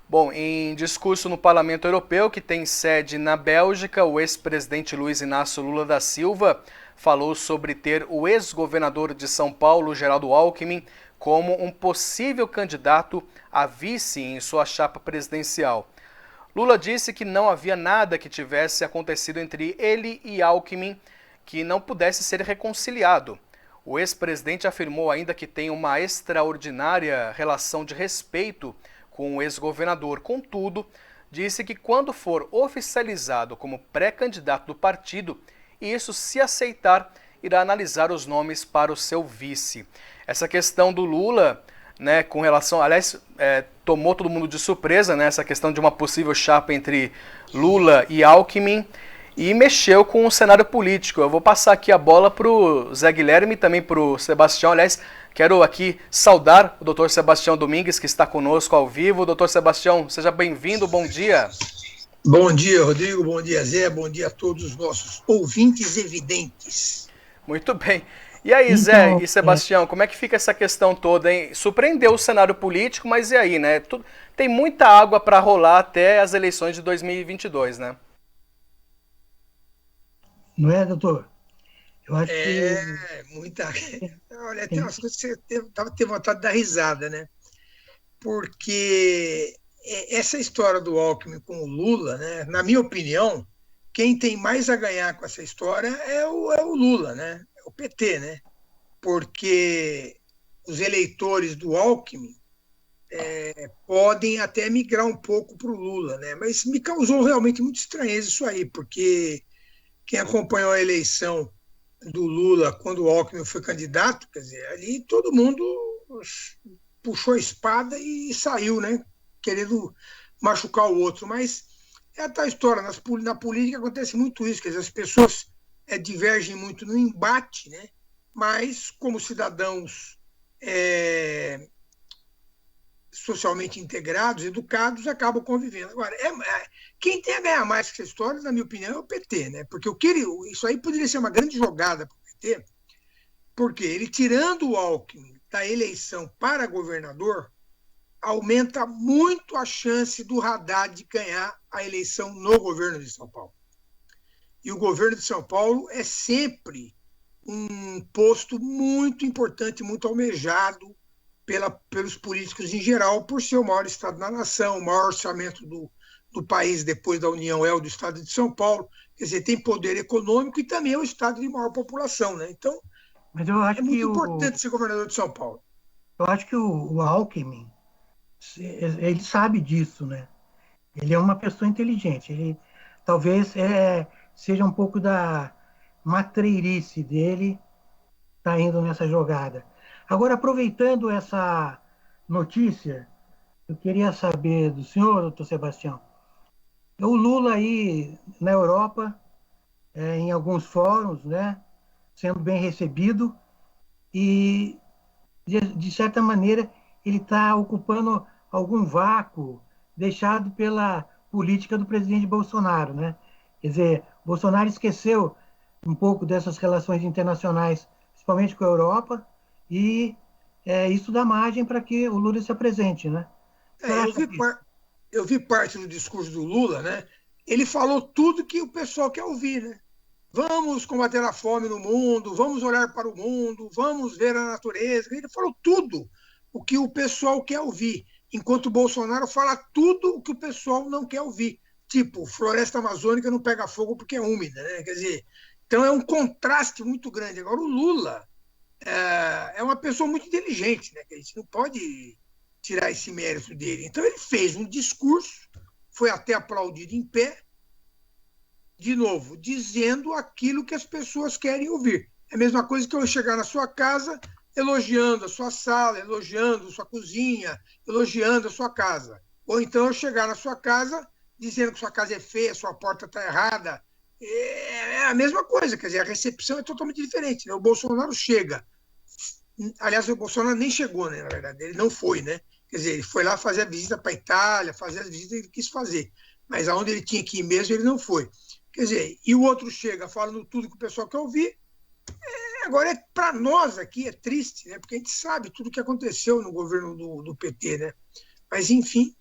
Bom, em discurso no Parlamento Europeu, que tem sede na Bélgica, o ex-presidente Luiz Inácio Lula da Silva falou sobre ter o ex-governador de São Paulo, Geraldo Alckmin, como um possível candidato a vice em sua chapa presidencial. Lula disse que não havia nada que tivesse acontecido entre ele e Alckmin que não pudesse ser reconciliado. O ex-presidente afirmou ainda que tem uma extraordinária relação de respeito com o ex-governador. Contudo, disse que quando for oficializado como pré-candidato do partido, e isso se aceitar, irá analisar os nomes para o seu vice. Essa questão do Lula, né, com relação, aliás, tomou todo mundo de surpresa, né, essa questão de uma possível chapa entre Lula e Alckmin, e mexeu com o cenário político. Eu vou passar aqui a bola para o Zé Guilherme e também para o Sebastião. Aliás, quero aqui saudar o Dr. Sebastião Domingues, que está conosco ao vivo. Dr. Sebastião, seja bem-vindo, bom dia. Bom dia, Rodrigo, bom dia, Zé, bom dia a todos os nossos ouvintes evidentes. Muito bem. E aí, Zé e Sebastião, como é que fica essa questão toda, hein? Surpreendeu o cenário político, mas e aí, né? Tem muita água para rolar até as eleições de 2022, né? Não é, doutor? Eu acho que... muita... Olha, tem umas coisas que você teve vontade de dar risada, né? Porque essa história do Alckmin com o Lula, né? Na minha opinião, quem tem mais a ganhar com essa história é o Lula, né? É o PT, né? Porque os eleitores do Alckmin podem até migrar um pouco para o Lula, né? Mas me causou realmente muita estranheza isso aí, porque quem acompanhou a eleição do Lula quando o Alckmin foi candidato, quer dizer, ali todo mundo puxou a espada e saiu, né? Querendo machucar o outro. Mas é a tal história, na política acontece muito isso, quer dizer, as pessoas divergem muito no embate, né? Mas como cidadãos socialmente integrados, educados, acabam convivendo. Agora, quem tem a ganhar mais com essa história, na minha opinião, é o PT, né? Porque isso aí poderia ser uma grande jogada para o PT, porque ele tirando o Alckmin da eleição para governador, aumenta muito a chance do Haddad ganhar a eleição no governo de São Paulo. E o governo de São Paulo é sempre um posto muito importante, muito almejado pelos políticos em geral, por ser o maior estado da nação, o maior orçamento do país depois da União é o do estado de São Paulo, quer dizer, tem poder econômico e também é o estado de maior população, né? Então, mas eu acho muito importante ser governador de São Paulo. Eu acho que o Alckmin, ele sabe disso, né? Ele é uma pessoa inteligente, ele talvez seja um pouco da matreirice dele tá indo nessa jogada. Agora, aproveitando essa notícia, eu queria saber do senhor, doutor Sebastião, o Lula aí na Europa, em alguns fóruns, né, sendo bem recebido e, de certa maneira, ele está ocupando algum vácuo deixado pela política do presidente Bolsonaro, né? Quer dizer, Bolsonaro esqueceu um pouco dessas relações internacionais, principalmente com a Europa, e isso dá margem para que o Lula se apresente, né? Eu vi parte do discurso do Lula, né? Ele falou tudo que o pessoal quer ouvir, né? Vamos combater a fome no mundo, vamos olhar para o mundo, vamos ver a natureza. Ele falou tudo o que o pessoal quer ouvir, enquanto o Bolsonaro fala tudo o que o pessoal não quer ouvir. Tipo, floresta amazônica não pega fogo porque é úmida, né? Quer dizer, então é um contraste muito grande. Agora, o Lula é uma pessoa muito inteligente, né? A gente não pode tirar esse mérito dele. Então, ele fez um discurso, foi até aplaudido em pé, de novo, dizendo aquilo que as pessoas querem ouvir. É a mesma coisa que eu chegar na sua casa elogiando a sua sala, elogiando a sua cozinha, elogiando a sua casa. Ou então eu chegar na sua casa dizendo que sua casa é feia, sua porta está errada. É a mesma coisa, quer dizer, a recepção é totalmente diferente, né? O Bolsonaro chega. Aliás, o Bolsonaro nem chegou, né, na verdade, ele não foi, né? Quer dizer, ele foi lá fazer a visita para a Itália, fazer as visitas que ele quis fazer. Mas aonde ele tinha que ir mesmo, ele não foi. Quer dizer, e o outro chega falando tudo que o pessoal quer ouvir. Agora, para nós aqui é triste, né? Porque a gente sabe tudo o que aconteceu no governo do PT, né? Mas, enfim.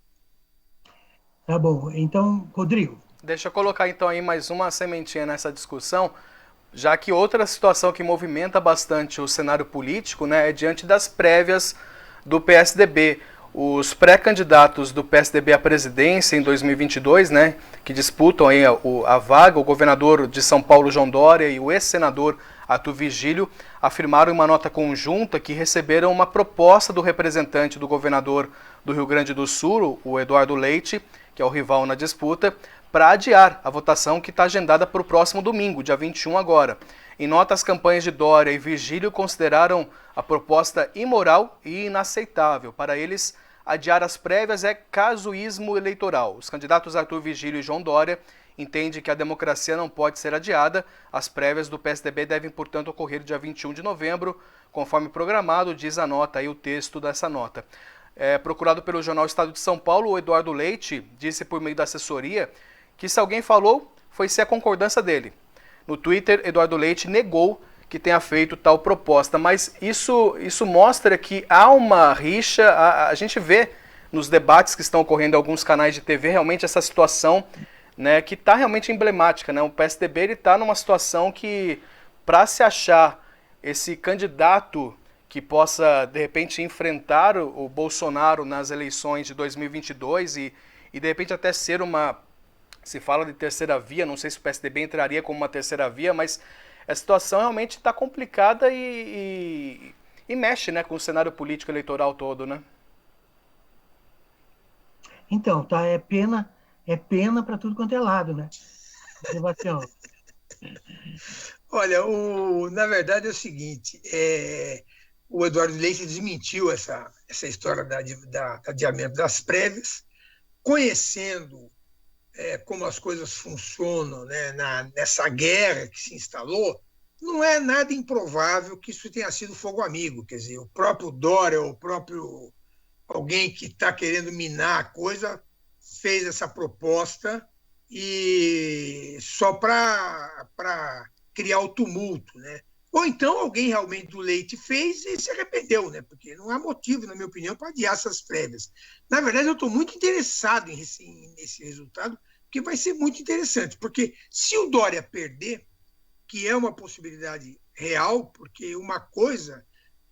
Tá bom. Então, Rodrigo. Deixa eu colocar então aí mais uma sementinha nessa discussão, já que outra situação que movimenta bastante o cenário político, né, é diante das prévias do PSDB. Os pré-candidatos do PSDB à presidência em 2022, né, que disputam aí a vaga, o governador de São Paulo, João Dória, e o ex-senador Arthur Vigílio, afirmaram em uma nota conjunta que receberam uma proposta do representante do governador do Rio Grande do Sul, o Eduardo Leite, que é o rival na disputa, para adiar a votação que está agendada para o próximo domingo, dia 21 agora. Em nota, as campanhas de Dória e Vigílio consideraram a proposta imoral e inaceitável. Para eles, adiar as prévias é casuísmo eleitoral. Os candidatos Arthur Vigílio e João Dória entendem que a democracia não pode ser adiada. As prévias do PSDB devem, portanto, ocorrer dia 21 de novembro, conforme programado, diz a nota aí o texto dessa nota. Procurado pelo jornal Estado de São Paulo, o Eduardo Leite disse por meio da assessoria que se alguém falou, foi ser a concordância dele. No Twitter, Eduardo Leite negou que tenha feito tal proposta, mas isso mostra que há uma rixa, a gente vê nos debates que estão ocorrendo em alguns canais de TV realmente essa situação, né, que está realmente emblemática, né? O PSDB está numa situação que, para se achar esse candidato que possa, de repente, enfrentar o Bolsonaro nas eleições de 2022 e de repente até ser uma... Se fala de terceira via, não sei se o PSDB entraria como uma terceira via, mas a situação realmente está complicada e mexe, né, com o cenário político eleitoral todo, né? Então, tá, é pena para tudo quanto é lado, né? Sebastião. Olha, na verdade é o seguinte, o Eduardo Leite desmentiu essa história da adiamento das prévias, conhecendo como as coisas funcionam, né, nessa guerra que se instalou, não é nada improvável que isso tenha sido fogo amigo. Quer dizer, o próprio Dória, o próprio alguém que está querendo minar a coisa, fez essa proposta e só para criar o tumulto, né? Ou então alguém realmente do Leite fez e se arrependeu, né? Porque não há motivo, na minha opinião, para adiar essas prévias. Na verdade, eu estou muito interessado nesse resultado, porque vai ser muito interessante. Porque se o Dória perder, que é uma possibilidade real, porque uma coisa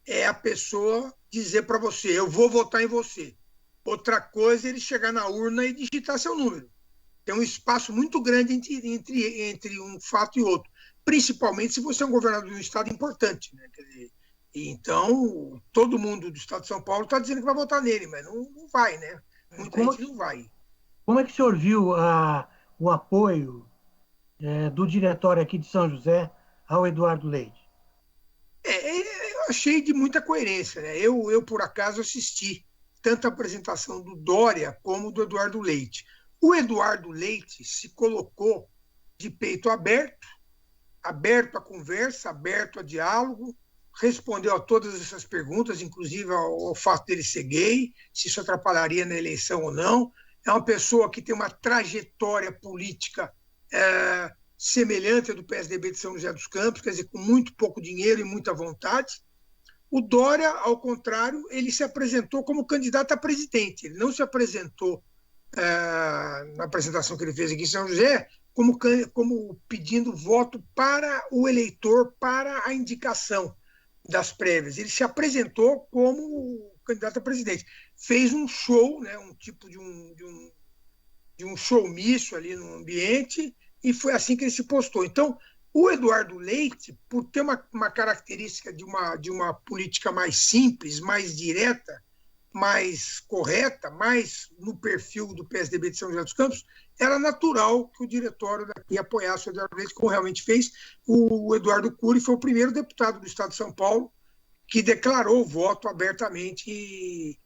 é a pessoa dizer para você, eu vou votar em você. Outra coisa é ele chegar na urna e digitar seu número. Tem um espaço muito grande entre um fato e outro, principalmente se você é um governador de um estado importante, né? Quer dizer, então, todo mundo do estado de São Paulo está dizendo que vai votar nele, mas não vai, né? Muita gente não vai. Como é que o senhor viu o apoio do diretório aqui de São José ao Eduardo Leite? Eu achei de muita coerência, né? Eu, por acaso, assisti tanto a apresentação do Dória como do Eduardo Leite. O Eduardo Leite se colocou de peito aberto à conversa, aberto a diálogo, respondeu a todas essas perguntas, inclusive ao fato dele ser gay, se isso atrapalharia na eleição ou não. É uma pessoa que tem uma trajetória política semelhante à do PSDB de São José dos Campos, quer dizer, com muito pouco dinheiro e muita vontade. O Dória, ao contrário, ele se apresentou como candidato a presidente. Ele não se apresentou, na apresentação que ele fez aqui em São José, como pedindo voto para o eleitor, para a indicação das prévias. Ele se apresentou como candidato a presidente. Fez um show, né, um tipo de um showmício ali no ambiente, e foi assim que ele se postou. Então, o Eduardo Leite, por ter uma característica de uma política mais simples, mais direta, mais correta, mais no perfil do PSDB de São José dos Campos, era natural que o diretório daqui apoiasse o Eduardo Leite, como realmente fez. O Eduardo Cury foi o primeiro deputado do Estado de São Paulo que declarou o voto abertamente,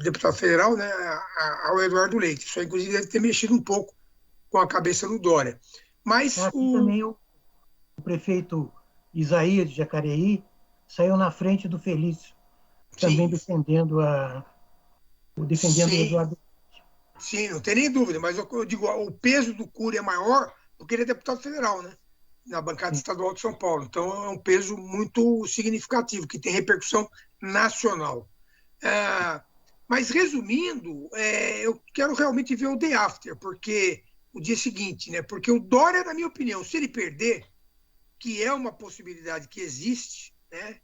deputado federal, né, ao Eduardo Leite. Isso, inclusive, deve ter mexido um pouco com a cabeça do Dória. Mas também o prefeito Isaías de Jacareí saiu na frente do Felício, também defendendo o Eduardo. Sim, não tem nem dúvida, mas eu digo, o peso do Cury é maior porque ele é deputado federal, né? Na bancada estadual de São Paulo. Então é um peso muito significativo, que tem repercussão nacional. Mas, resumindo, eu quero realmente ver o day after, porque o dia seguinte, né? Porque o Dória, na minha opinião, se ele perder, que é uma possibilidade que existe, né?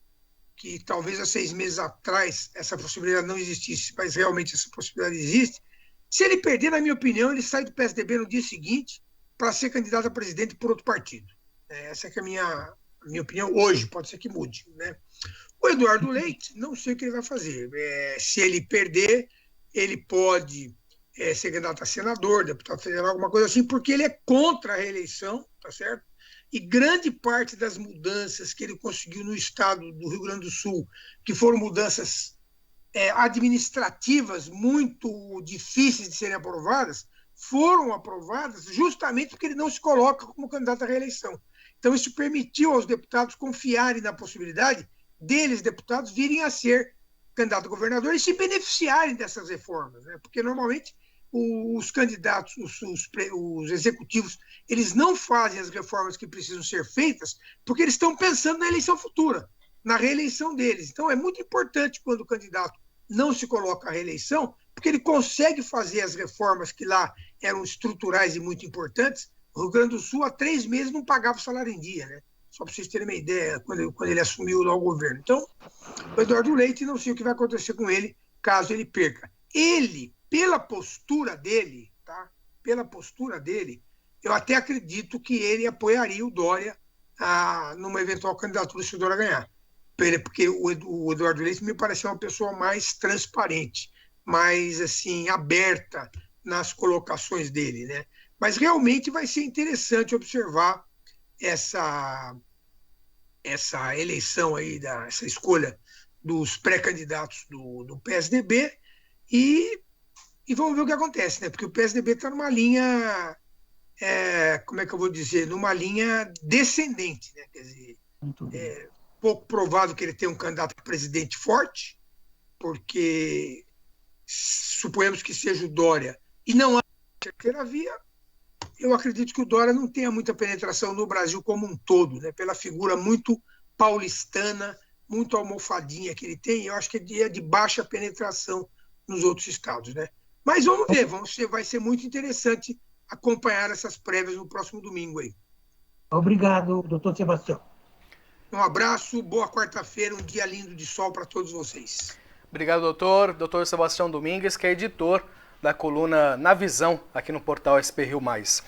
Que talvez há 6 meses atrás essa possibilidade não existisse, mas realmente essa possibilidade existe. Se ele perder, na minha opinião, ele sai do PSDB no dia seguinte para ser candidato a presidente por outro partido. Essa é a minha opinião hoje, pode ser que mude, né? O Eduardo Leite, não sei o que ele vai fazer. Se ele perder, ele pode ser candidato a senador, deputado federal, alguma coisa assim, porque ele é contra a reeleição, tá certo? E grande parte das mudanças que ele conseguiu no estado do Rio Grande do Sul, que foram mudanças administrativas muito difíceis de serem aprovadas, foram aprovadas justamente porque ele não se coloca como candidato à reeleição. Então, isso permitiu aos deputados confiarem na possibilidade deles, deputados, virem a ser candidato a governador e se beneficiarem dessas reformas, né? Porque, normalmente, os candidatos, os executivos, eles não fazem as reformas que precisam ser feitas porque eles estão pensando na eleição futura, na reeleição deles. Então, é muito importante quando o candidato não se coloca à reeleição, porque ele consegue fazer as reformas que lá eram estruturais e muito importantes. O Rio Grande do Sul, há 3 meses, não pagava o salário em dia, né? Só para vocês terem uma ideia, quando ele assumiu lá o governo. Então, o Eduardo Leite, não sei o que vai acontecer com ele caso ele perca. Ele, pela postura dele, tá? Pela postura dele, eu até acredito que ele apoiaria o Dória numa eventual candidatura se o Dória ganhar. Porque o Eduardo Leite me pareceu uma pessoa mais transparente, mais assim, aberta nas colocações dele, né? Mas realmente vai ser interessante observar essa eleição aí, essa escolha dos pré-candidatos do PSDB e vamos ver o que acontece, né? Porque o PSDB está numa linha, como é que eu vou dizer, numa linha descendente, né? Quer dizer, pouco provável que ele tenha um candidato a presidente forte, porque suponhamos que seja o Dória e não há terceira via. Eu acredito que o Dória não tenha muita penetração no Brasil como um todo, né? Pela figura muito paulistana, muito almofadinha que ele tem, eu acho que é de baixa penetração nos outros estados, né? Mas vamos ver, vai ser muito interessante acompanhar essas prévias no próximo domingo aí. Obrigado, doutor Sebastião. Um abraço, boa quarta-feira, um dia lindo de sol para todos vocês. Obrigado, doutor. Doutor Sebastião Domingues, que é editor da coluna Na Visão, aqui no portal SP Rio Mais.